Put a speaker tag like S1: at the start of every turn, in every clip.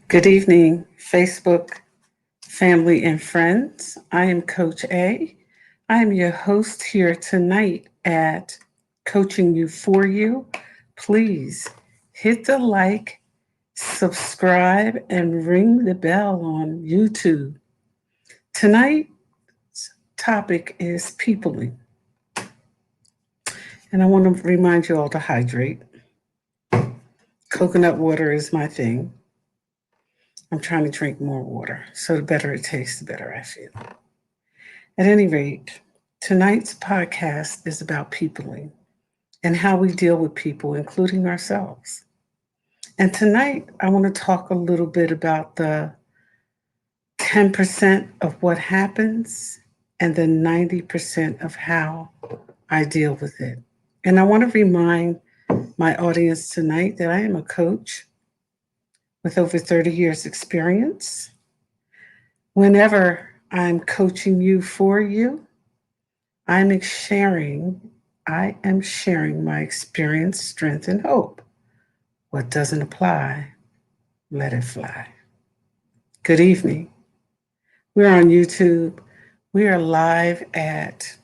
S1: Good evening, Facebook family and friends. I am Coach A. I am your host here tonight at Coaching You For You. Please hit the like, subscribe, and ring the bell on YouTube. Tonight's topic is peopling, and I want to remind you all to hydrate. Coconut water is my thing. I'm trying to drink more water, so the better it tastes, the better I feel. At any rate, tonight's podcast is about peopling and how we deal with people, including ourselves. And tonight, I want to talk a little bit about the 10% of what happens and the 90% of how I deal with it. And I want to remind my audience tonight that I am a coach with over 30 years' experience. Whenever I'm coaching you for you, I'm sharing, I am sharing my experience, strength, and hope. What doesn't apply, let it fly. Good evening. We're on YouTube. We are live at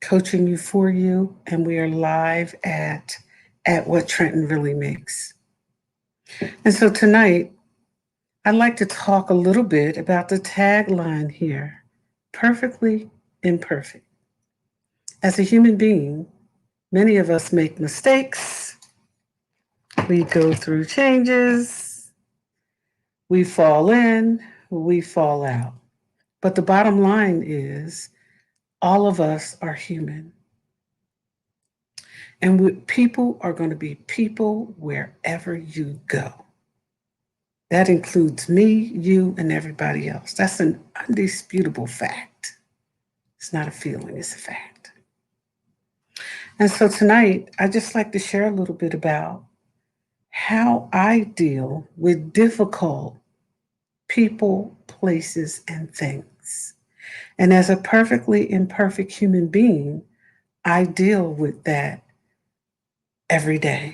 S1: Coaching You For You, and we are live at What Trenton Really Makes. And so tonight, I'd like to talk a little bit about the tagline here, perfectly imperfect. As a human being, many of us make mistakes. We go through changes, we fall in, we fall out. But the bottom line is all of us are human. And people are going to be people wherever you go. That includes me, you, and everybody else. That's an undisputable fact. It's not a feeling, it's a fact. And so tonight, I just like to share a little bit about how I deal with difficult people, places, and things. And as a perfectly imperfect human being, I deal with that every day.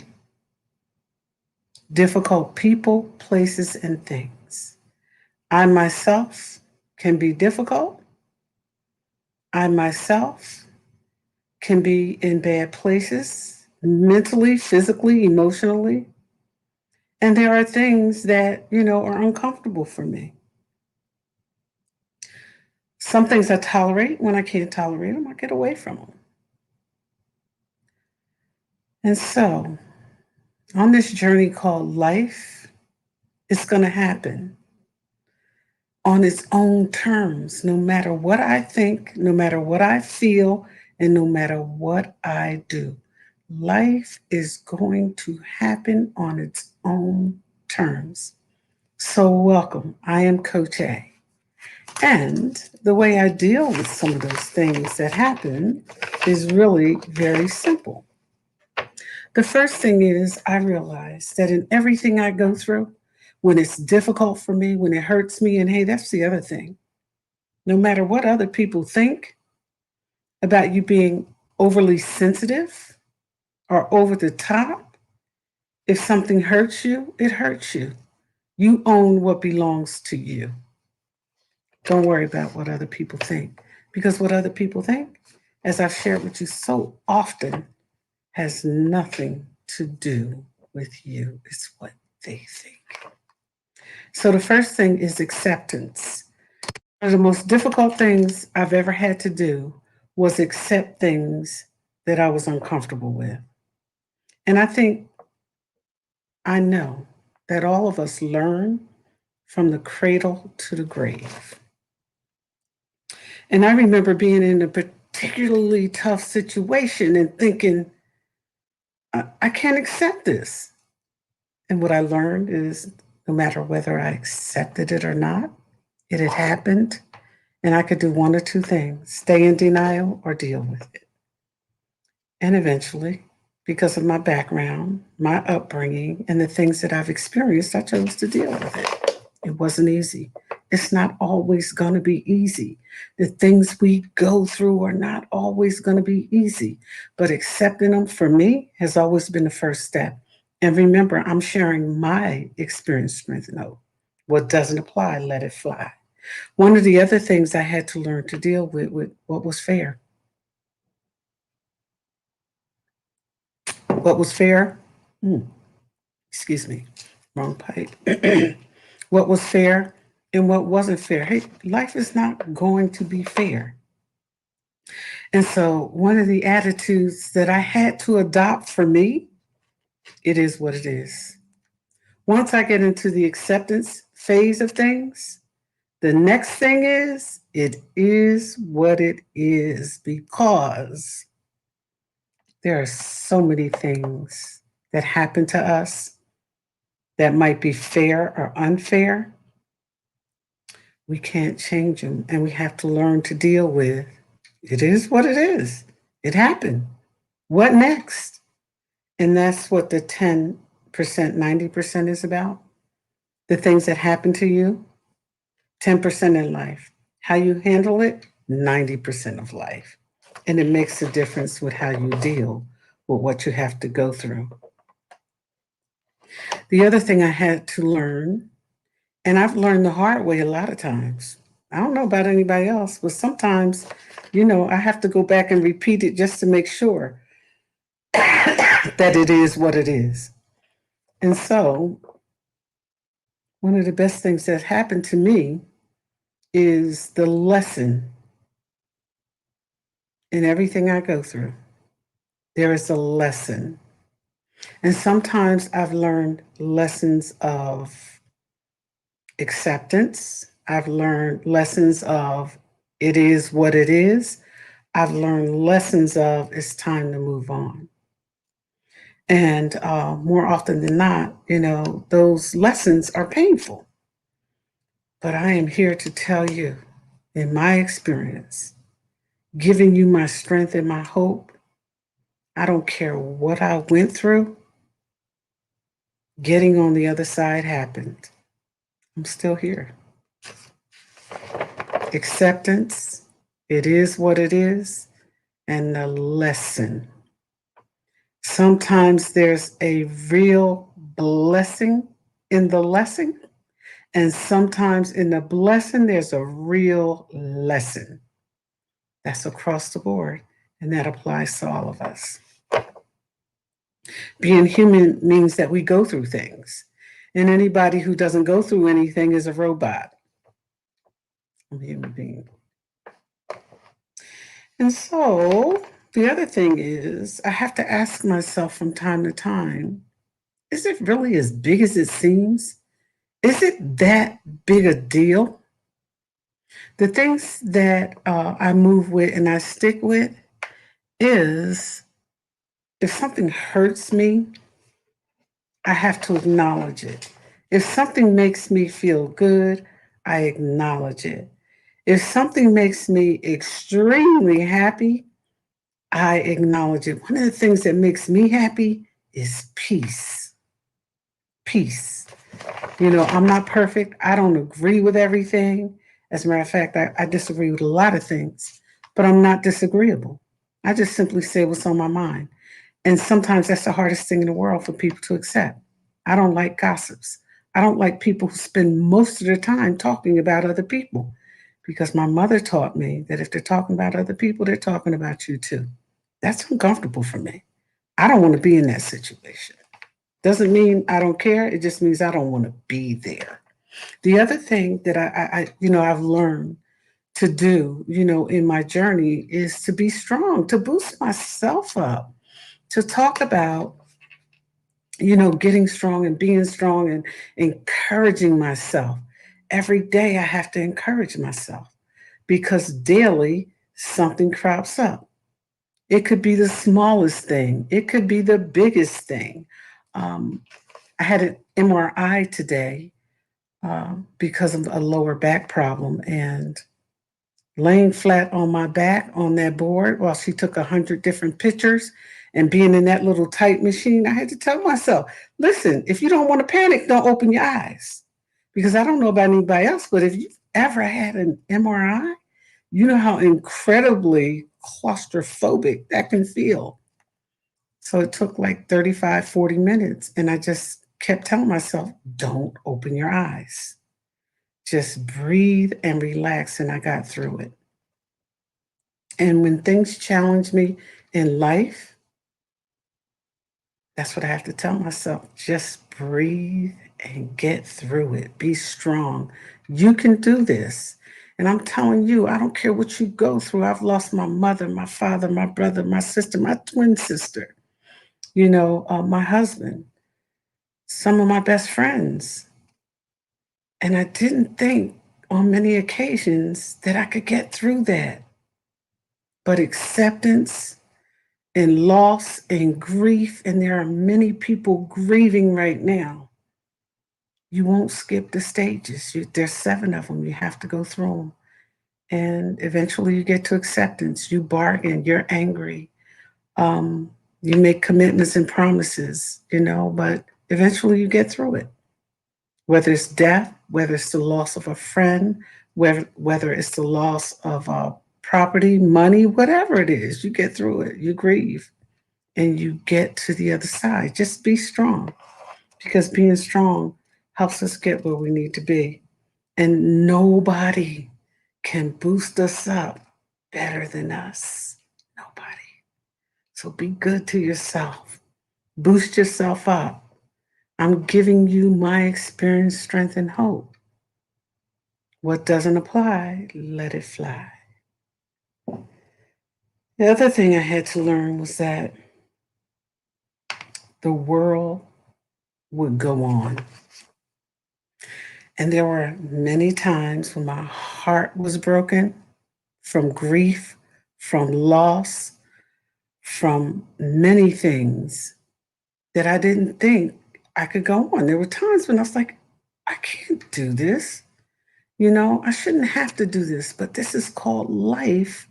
S1: Difficult people, places, and things. I myself can be difficult. I myself can be in bad places, mentally, physically, emotionally. And there are things that, are uncomfortable for me. Some things I tolerate. When I can't tolerate them, I get away from them. And so, on this journey called life, it's going to happen on its own terms, no matter what I think, no matter what I feel, and no matter what I do. Life is going to happen on its own terms. So, welcome. I am Coach A. And the way I deal with some of those things that happen is really very simple. The first thing is I realize that in everything I go through, when it's difficult for me, when it hurts me, and hey, that's the other thing. No matter what other people think about you being overly sensitive or over the top, if something hurts you, it hurts you. You own what belongs to you. Don't worry about what other people think because what other people think, as I've shared with you so often, has nothing to do with you. It's what they think. So the first thing is acceptance. One of the most difficult things I've ever had to do was accept things that I was uncomfortable with. And I know that all of us learn from the cradle to the grave. And I remember being in a particularly tough situation and thinking, I can't accept this. And what I learned is no matter whether I accepted it or not, it had happened. And I could do one or two things: stay in denial or deal with it. And eventually, because of my background, my upbringing, and the things that I've experienced, I chose to deal with it. It wasn't easy. It's not always going to be easy. The things we go through are not always going to be easy, but accepting them for me has always been the first step. And remember, I'm sharing my experience, strength, and hope. What doesn't apply, let it fly. One of the other things I had to learn to deal with what was fair. What was fair? Hmm, excuse me, wrong pipe. What was fair and what wasn't fair. Hey, life is not going to be fair. And so, one of the attitudes that I had to adopt for me, it is what it is. Once I get into the acceptance phase of things, the next thing is, it is what it is because there are so many things that happen to us that might be fair or unfair. We can't change them and we have to learn to deal with it is what it is. It happened. What next? And that's what the 10%, 90% is about. The things that happen to you, 10% in life. How you handle it, 90% of life. And it makes a difference with how you deal with what you have to go through. The other thing I had to learn, and I've learned the hard way a lot of times. I don't know about anybody else, but sometimes, I have to go back and repeat it just to make sure that it is what it is. And so, one of the best things that happened to me is the lesson in everything I go through. There is a lesson. And sometimes I've learned lessons of acceptance. I've learned lessons of it is what it is. I've learned lessons of it's time to move on. And more often than not, those lessons are painful. But I am here to tell you, in my experience, giving you my strength and my hope. I don't care what I went through, getting on the other side happened. I'm still here. Acceptance, it is what it is, and the lesson. Sometimes there's a real blessing in the lesson, and sometimes in the blessing, there's a real lesson. That's across the board, and that applies to all of us. Being human means that we go through things, and anybody who doesn't go through anything is a robot. I'm a human being. And so the other thing is, I have to ask myself from time to time, is it really as big as it seems? Is it that big a deal? The things that I move with and I stick with is if something hurts me, I have to acknowledge it. If something makes me feel good, I acknowledge it. If something makes me extremely happy, I acknowledge it. One of the things that makes me happy is peace. Peace. I'm not perfect. I don't agree with everything. As a matter of fact, I disagree with a lot of things, but I'm not disagreeable. I just simply say what's on my mind. And sometimes that's the hardest thing in the world for people to accept. I don't like gossips. I don't like people who spend most of their time talking about other people because my mother taught me that if they're talking about other people, they're talking about you too. That's uncomfortable for me. I don't want to be in that situation. Doesn't mean I don't care. It just means I don't want to be there. The other thing that I've learned to do, in my journey is to be strong, to boost myself up, to talk about, getting strong and being strong and encouraging myself. Every day I have to encourage myself because daily something crops up. It could be the smallest thing, it could be the biggest thing. Um, I had an MRI today because of a lower back problem, and laying flat on my back on that board while she took 100 different pictures and being in that little tight machine, I had to tell myself, listen, if you don't want to panic, don't open your eyes. Because I don't know about anybody else, but if you've ever had an MRI, you know how incredibly claustrophobic that can feel. So it took like 35, 40 minutes. And I just kept telling myself, don't open your eyes. just breathe and relax, and I got through it. And when things challenge me in life, that's what I have to tell myself. Just breathe and get through it. Be strong. You can do this. And I'm telling you, I don't care what you go through. I've lost my mother, my father, my brother, my sister, my twin sister, my husband, some of my best friends. And I didn't think on many occasions that I could get through that. But acceptance and loss and grief, and there are many people grieving right now. You won't skip the stages. There's 7 of them. You have to go through them. And eventually you get to acceptance. You bargain, you're angry. Um, you make commitments and promises, but eventually you get through it. Whether it's death, whether it's the loss of a friend, whether it's the loss of property, money, whatever it is, you get through it. You grieve and you get to the other side. Just be strong, because being strong helps us get where we need to be. And nobody can boost us up better than us. Nobody. So be good to yourself. Boost yourself up. I'm giving you my experience, strength, and hope. What doesn't apply, let it fly. The other thing I had to learn was that the world would go on. And there were many times when my heart was broken from grief, from loss, from many things that I didn't think I could go on. There were times when I was like, I can't do this. I shouldn't have to do this, but this is called life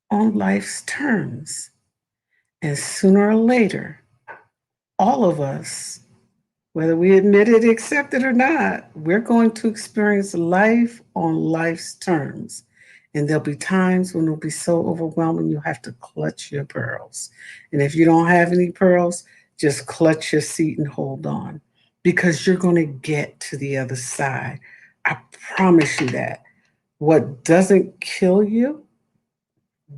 S1: on life's terms. And sooner or later, all of us, whether we admit it, accept it or not, we're going to experience life on life's terms. And there'll be times when it'll be so overwhelming you'll have to clutch your pearls. And if you don't have any pearls, just clutch your seat and hold on, because you're going to get to the other side. I promise you that. What doesn't kill you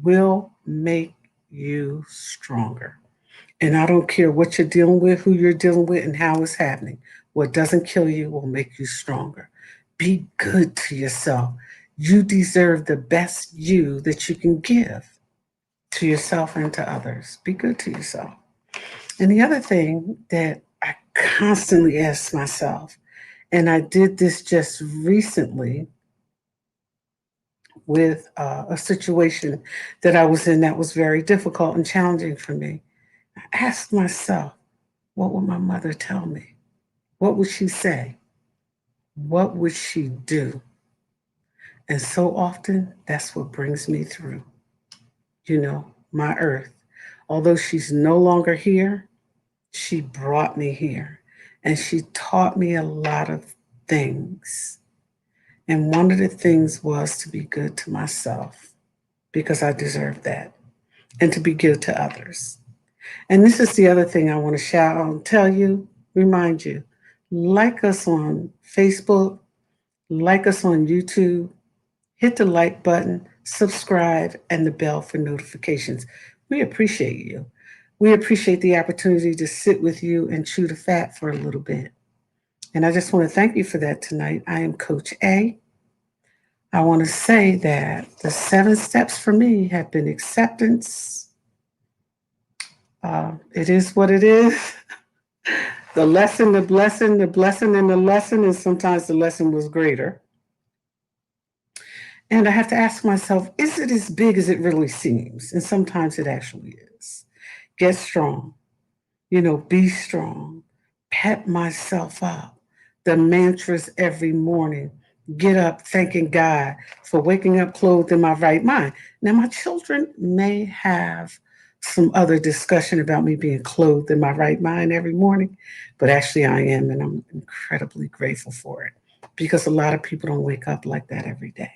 S1: will make you stronger. And I don't care what you're dealing with, who you're dealing with, and how it's happening. What doesn't kill you will make you stronger. Be good to yourself. You deserve the best you that you can give to yourself and to others. Be good to yourself. And the other thing that I constantly ask myself, and I did this just recently with a situation that I was in that was very difficult and challenging for me. I asked myself, what would my mother tell me? What would she say? What would she do? And so often, that's what brings me through, my earth. Although she's no longer here, she brought me here and she taught me a lot of things. And one of the things was to be good to myself, because I deserve that, and to be good to others. And this is the other thing I want to shout out, tell you, remind you, like us on Facebook, like us on YouTube, hit the like button, subscribe, and the bell for notifications. We appreciate you. We appreciate the opportunity to sit with you and chew the fat for a little bit. And I just want to thank you for that tonight. I am Coach A. I want to say that the 7 steps for me have been acceptance. It is what it is. The lesson, the blessing, the blessing, and the lesson, and sometimes the lesson was greater. And I have to ask myself, is it as big as it really seems? And sometimes it actually is. Get strong, be strong, pep myself up. The mantras every morning. Get up thanking God for waking up clothed in my right mind. Now, my children may have some other discussion about me being clothed in my right mind every morning, but actually I am, and I'm incredibly grateful for it, because a lot of people don't wake up like that every day.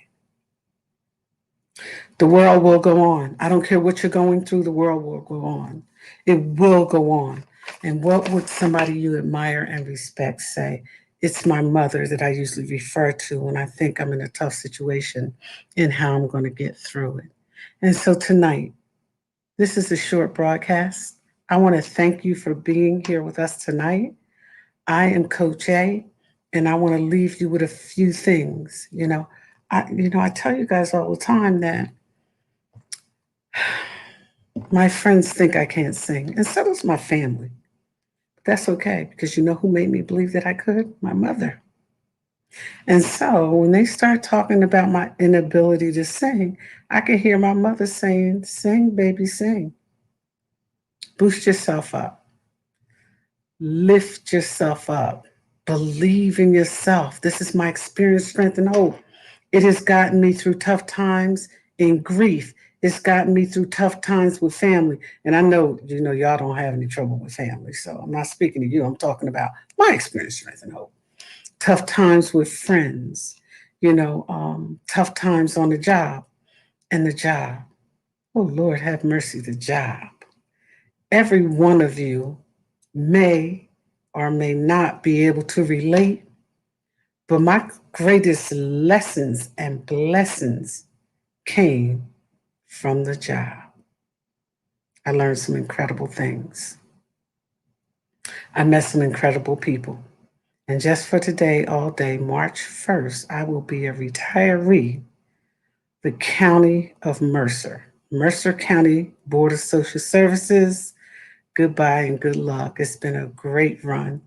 S1: The world will go on. I don't care what you're going through, the world will go on. It will go on. And what would somebody you admire and respect say? It's my mother that I usually refer to when I think I'm in a tough situation and how I'm going to get through it. And so tonight, this is a short broadcast. I want to thank you for being here with us tonight. I am Coach A, and I want to leave you with a few things. I tell you guys all the time that my friends think I can't sing, and so does my family. But that's okay because you know who made me believe that I could? My mother. And so when they start talking about my inability to sing, I can hear my mother saying, "Sing, baby, sing. Boost yourself up. Lift yourself up. Believe in yourself." This is my experience, strength, and hope. It has gotten me through tough times in grief. It's gotten me through tough times with family. And I know, y'all don't have any trouble with family. So I'm not speaking to you. I'm talking about my experience, strength, and hope. Tough times with friends, tough times on the job and the job. Oh, Lord, have mercy, the job. Every one of you may or may not be able to relate, but my greatest lessons and blessings came from the job. I learned some incredible things. I met some incredible people. And just for today, all day, March 1st, I will be a retiree, the County of Mercer. Mercer County Board of Social Services. Goodbye and good luck. It's been a great run.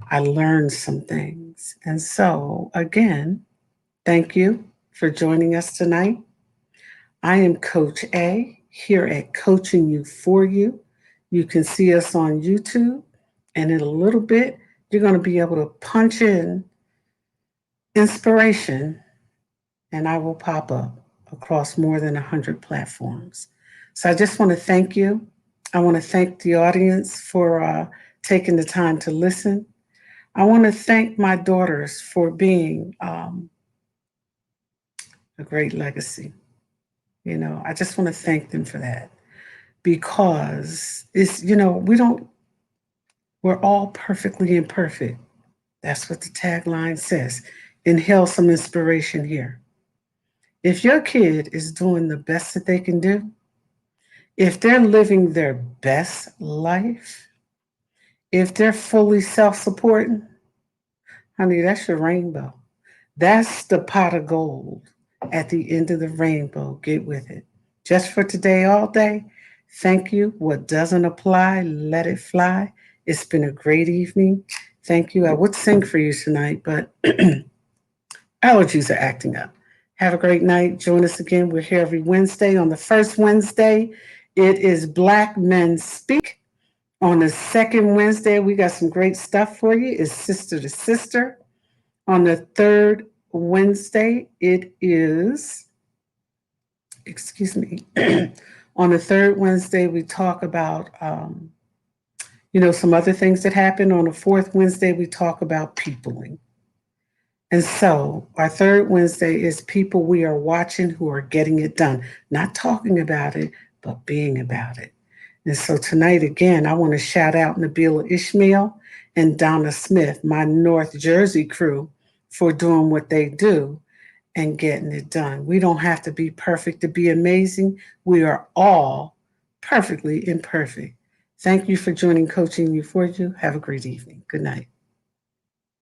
S1: I learned some things. And so, again, thank you for joining us tonight. I am Coach A here at Coaching You For You. You can see us on YouTube, and in a little bit, you're going to be able to punch in inspiration, and I will pop up across more than 100 platforms. So I just want to thank you. I want to thank the audience for taking the time to listen. I want to thank my daughters for being a great legacy. I just want to thank them for that because we're all perfectly imperfect. That's what the tagline says. Inhale some inspiration here. If your kid is doing the best that they can do, if they're living their best life, if they're fully self supporting, honey, that's your rainbow. That's the pot of gold at the end of the rainbow. Get with it. Just for today, all day, thank you. What doesn't apply, let it fly. It's been a great evening. Thank you. I would sing for you tonight, but allergies are acting up. Have a great night. Join us again. We're here every Wednesday. On the first Wednesday, it is Black Men Speak. On the second Wednesday, we got some great stuff for you. It's Sister to Sister. On the third Wednesday, it is, excuse me, on the third Wednesday, we talk about, some other things that happen. On the fourth Wednesday, we talk about peopling. And so our third Wednesday is people we are watching who are getting it done, not talking about it, but being about it. And so tonight, again, I want to shout out Nabila Ishmael and Donna Smith, my North Jersey crew, for doing what they do and getting it done. We don't have to be perfect to be amazing. We are all perfectly imperfect. Thank you for joining Coaching You For You. Have a great evening. Good night.